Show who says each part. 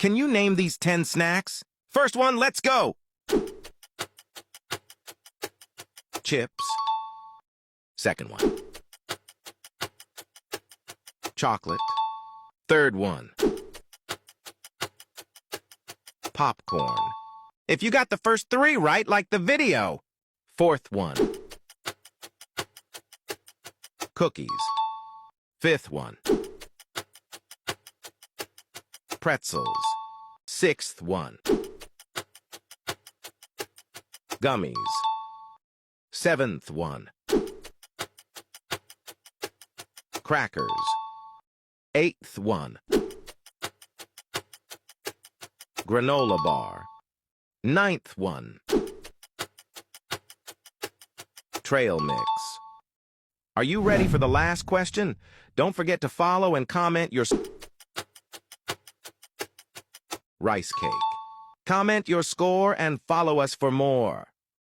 Speaker 1: Can you name these 10 snacks? First one, let's go! Chips. Second one. Chocolate. Third one. Popcorn. If you got the first 3 right, like the video. Fourth one. Cookies. Fifth one. Pretzels. Sixth one. Gummies. Seventh one. Crackers. Eighth one. Granola bar. Ninth one. Trail mix. Are you ready for the last question? Don't forget to follow and comment your rice cake. Comment your score and follow us for more.